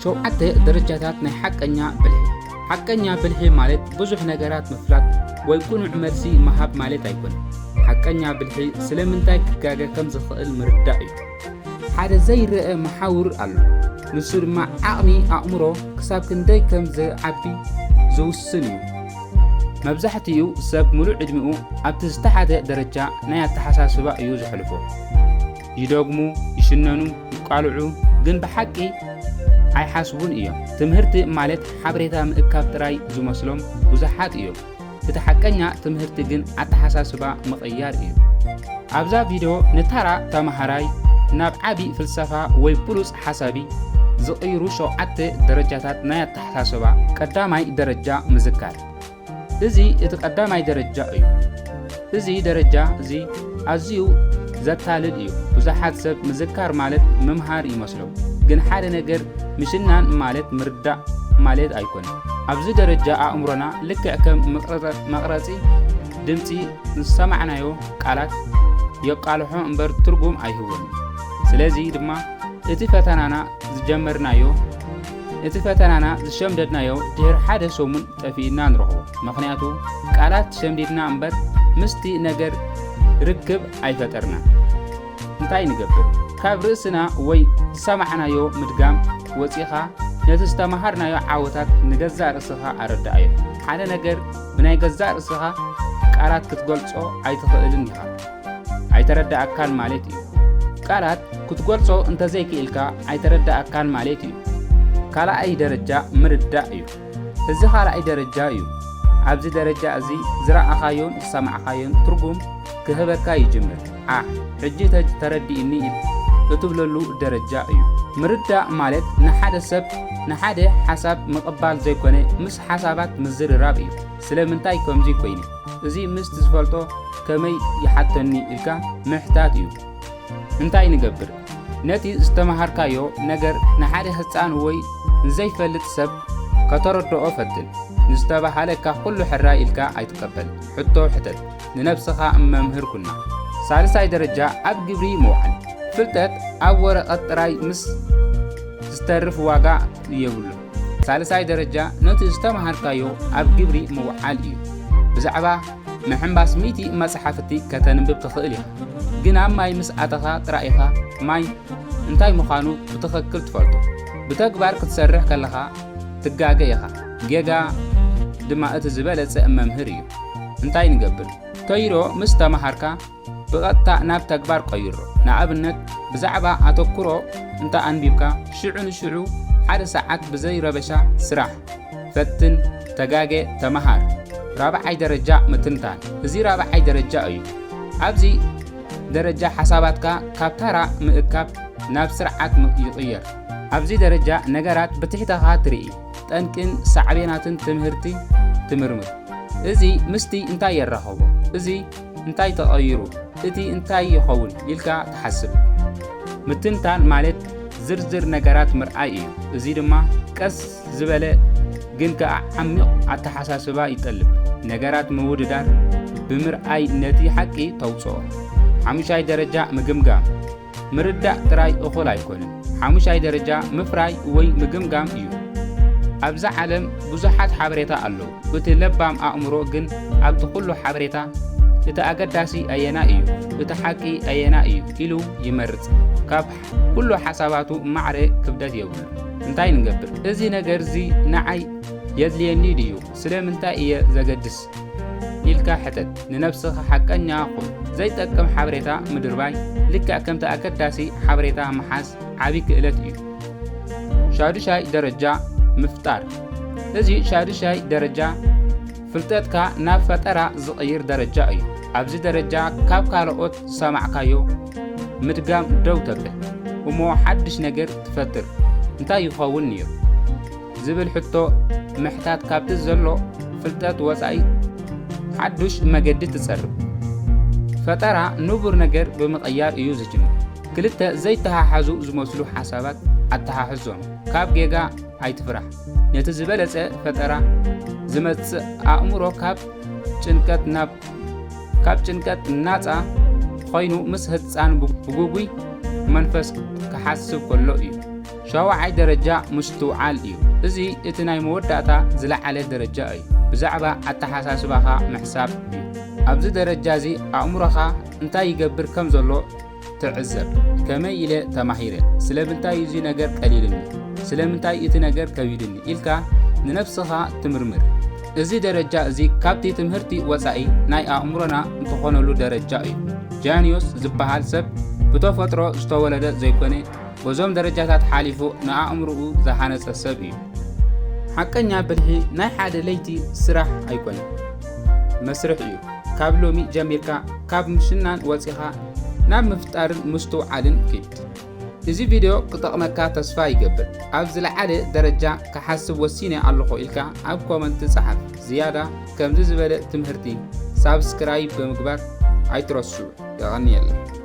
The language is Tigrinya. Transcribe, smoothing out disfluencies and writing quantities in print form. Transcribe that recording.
شوعته درجات ናይ ሓቀኛ ብልሒ ሓቀኛ ብልሒ ማለት ብዙሕ ነገራት ምፍላጥ ወይ ኩኑዕ መልሲ መሃብ ማለት ኣይኮን ሓቀኛ ብልሒ ስለምንታይ ክጋገ ከም ዝኽእል ምርዳእ እዩ ሓደ ዘይርአ መሓውር ኣሎ ንሱ ድማ ዓቕሚ ኣእምሮ ክሳብ ክንደይ ከም ዝዓቢ ዝውስን እዩ መብዛሕትኡ ሰብ ሙሉእ ዕድሚኡ ኣብቲ ዝተሓተ ደረጃ ናይ ኣተሓሳስባ እዩ ዝሕልፎ ይደግሙ ይሽነኑ ይቃልዑ ግን ብሓቂ ኣይሓስቡን እዮም ትምህርቲ ማለት ሓበሬታ ምእካብ ጥራይ ዝመስሎም ብዙሓት እዮም እቲ ሓቀኛ ትምህርቲ ግን ኣተሓሳስባ ምቕያር እዩ ኣብዛ ቪድዮ ንተራ ተማሃራይ ናብ ዓቢ ፍልሰፋ ወይ ብሉጽ ሓሳቢ ዝቕይሩ 7 ደረጃታት ናይ ኣተሓሳስባ ቀዳማይ ደረጃ ምዝካር እዚ እቲ ቀዳማይ ደረጃ እዩ እዚ ደረጃ እዚ ኣዝዩ ዘታልል እዩ ብዙሓት ሰብ ምዝካር ማለት ምምሃር ይመስሎም ግን ሓደ ነገር ምሽናን ማለት ምርዳእ ማለት ኣይኮን ኣብዚ ደረጃ ኣእምሮና ልክዕ ከም መቕረፂ ድምፂ ዝሰማዕናዮ ቃላት የቃልሖ እምበር ትርጉም ኣይህቦን ስለዚ ድማ እቲ ፈተናና ዝሸምደድናዮ ድሕሪ ሓደ ሰሙን ጠፊእና ንረኽቦ ምኽንያቱ ቃላት ሸምዲድና እምበር ምስቲ ነገር ርክብ ኣይፈጠርና እንታይ ንገብር ካብ ርእስና ወይ ዝሰማዕናዮ ምድጋም ወፂኻ ነቲ ዝተማሃርናዮ ዓወታት ንገዛእ ርእስኻ ኣረዳእዮ ሓደ ነገር ብናይ ገዛእ ርእስኻ ቃላት ክትገልጾ ኣይትኽእልን ኢኻ ኣይተረዳእካን ማለት እዩ ቃላት ክትገልጾ እንተዘይክኢልካ ኣይተረዳእካን ማለት እዩ ካልኣይ ደረጃ ምርዳእ እዩ እዚ ካልኣይ ደረጃ እዩ ኣብዚ ደረጃ እዚ ዝረኣኻዮን ዝሰማዕኻዮን ትርጉም ክህበካ ይጅምር ሕጂ ተረዲእኒ እትብለሉ ደረጃ እዩ ምርዳእ ማለት ንሓደ ሰብ ንሓደ ሓሳብ ምቕባል ዘይኮነ ምስ ሓሳባት ምዝርራብ እዩ ስለምንታይ ከምዚ ኮይኑ እዚ ምስቲ ዝፈልጦ ከመይ ይሓተኒ ኢልካ ምሕታት እዩ እንታይ ንገብር ነቲ ዝተማሃርካዮ ነገር ንሓደ ህፃን ወይ ዘይፈልጥ ሰብ ከተረድኦ ፈትን ንዝተባሃለካ ኩሉ ሕራይ ኢልካ ኣይትቀበል ሕቶ ሕተት ንነብስኻ መምህር ኩና ሳልሳይ ደረጃ ኣብ ግብሪ መውዓል ፍልጠት ኣብ ወረቐት ጥራይ ምስ ዝተርፍ ዋጋ የብሉ ሳልሳይ ደረጃ ነቲ ዝተማሃርካዮ ኣብ ግብሪ መውዓል እዩ ብዛዕባ ምሕምባስ 100 መጽሓፍቲ ከተንብብ ትኽእል ኢኻ ግን ኣብ ማይ ምስ ኣተኻ ጥራኢኻ ማይ እንታይ ምዃኑ ብትኽክል ትፈልጦ ብተግባር ክትሰርሕ ከለኻ ትጋገ ኢኻ ጌጋ ድማ እቲ ዝበለጸ መምህር እዩ እንታይ ንገብር ከይሮ ምስ ተማሃርካ ብቐጥታ ናብ ተግባር ቀይሮ ንኣብነት ብዛዕባ ኣተኩሮ እንታ ኣንቢብካ ሽዑ ንሽዑ ሓደ ሰዓት ብዘይ ረበሻ ስራሕ ፈትን ተጋገ ተማሃር ራብዓይ ደረጃ ምትንታን እዚ ራብዓይ ደረጃ እዩ ኣብዚ ደረጃ ሓሳባትካ ካብ ተራ ምእካብ ናብ ስርዓት ይቕየር ኣብዚ ደረጃ ነገራት ብትሕተኻ ትርኢ ጠንቅን ሳዕቤናትን ትምህርቲ ትምርምር እዚ ምስቲ እንታይ የራኸቦ እዚ እንታይ ተቐይሩ እቲ እንታይ ይኸውን ኢልካ ተሓስብ ምትንታን ማለት ዝርዝር ነገራት ምርኣይ እዩ እዚ ድማ ቀስ ዝበለ ግን ከዓ ዓሚቕ ኣተሓሳስባ ይጠልብ ነገራት ምውድዳር ብምርኣይ ነቲ ሓቂ ተውፅኦ ሓሙሻይ ደረጃ ምግምጋም ምርዳእ ጥራይ እኹል ኣይኮንን ሓሙሻይ ደረጃ ምፍራይ ወይ ምግምጋም እዩ ኣብዛ ዓለም ብዙሓት ሓበሬታ ኣለዉ እቲ ለባም ኣእምሮ ግን ኣብቲ ኩሉ ሓበሬታ እቲ ኣገዳሲ ኣየና እዩ እቲ ሓቂ ኣየና እዩ ኢሉ ይመርጽ ካብ ኩሉ ሓሳባቱ ማዕረ ክብደት የብሉ እንታይ ንገብር እዚ ነገር እዚ ንዓይ የድልየኒ ድዩ ስለምንታይ እየ ዘገድስ ኢልካ ሕተት ንነብስኻ ሓቀኛ ኹን ዘይጠቅም ሓበሬታ ምድርባይ ልክዕ ከምቲ ኣገዳሲ ሓበሬታ መሓዝ ዓቢ ክእለት እዩ ሻዱሻይ ደረጃ ምፍጣር እዚ ሻዱሻይ ደረጃ ፍልጠትካ ናብ ፈጠራ ዝቕይር ደረጃ እዩ ኣብዚ ደረጃ ካብ ካልኦት ዝሰማዕካዮ ምድጋም ደው ተብል እሞ ሓድሽ ነገር ትፈጥር እንታይ ይኸውን እዩ ዝብል ሕቶ ምሕታት ካብቲ ዘሎ ፍልጠት ወፃኢ ሓድሽ መገዲ ትጸርብ ፈጠራ ንቡር ነገር ብምቕያር እዩ ዝጅምር ክልተ ዘይተሓሓዙ ዝመስሉ ሓሳባት ኣተሓሕዞም ካብ ጌጋ ኣይትፍራሕ ነቲ ዝበለጸ ፈጠራ ዝመጽእ ኣእምሮ ካብ ጭንቀት ናጻ ኮይኑ ምስ ህፃን ብጉጉይ መንፈስ ክሓስብ ከሎ እዩ ሻውዓይ ደረጃ ምስትውዓል እዩ። እዚ እቲ ናይ መወዳእታ ዝለዓለ ደረጃ እዩ። ብዛዕባ ኣተሓሳስባኻ ምሕሳብ እዩ። ኣብዚ ደረጃ እዚ ኣእምሮኻ እንታይ ይገብር ከም ዘሎ ትዕዘብ። ከመይ ኢለ ተማሂረ፣ ስለምንታይ እዚ ነገር ቀሊልኒ፣ ስለምንታይ እቲ ነገር ከቢድኒ ኢልካ ንነፍስኻ ትምርምር። እዚ ደረጃ እዚ ካብቲ ትምህርቲ ወፃኢ ናይ ኣእምሮና እንትኾነሉ ደረጃ እዩ። ጃንዮስ ዝበሃል ሰብ ብተፈጥሮ ዝተወለደ ዘይኮነ በዞም ደረጃታት ሓሊፉ ንኣእምሮኡ ዝሃነፀ ሰብ እዩ። ሓቀኛ ብልሒ ናይ ሓደ ለይቲ ስራሕ ኣይኮነን፣ መስርሕ እዩ። ካብ ሎሚ ጀሚርካ ካብ ምሽናን ወፂኻ ናብ ምፍጣርን ምስትውዓልን ኪድ። እዚ ቪድዮ ክጠቕመካ ተስፋ ይገብር። ኣብ ዝለዓለ ደረጃ ክሓስብ ወሲነ ኣለኹ ኢልካ ኣብ ኮመንት ጻሓፍ። ዝያዳ ከምዚ ዝበለ ትምህርቲ ሳብስክራይብ ብምግባር ኣይትረስዑ። ይቐኒየላ።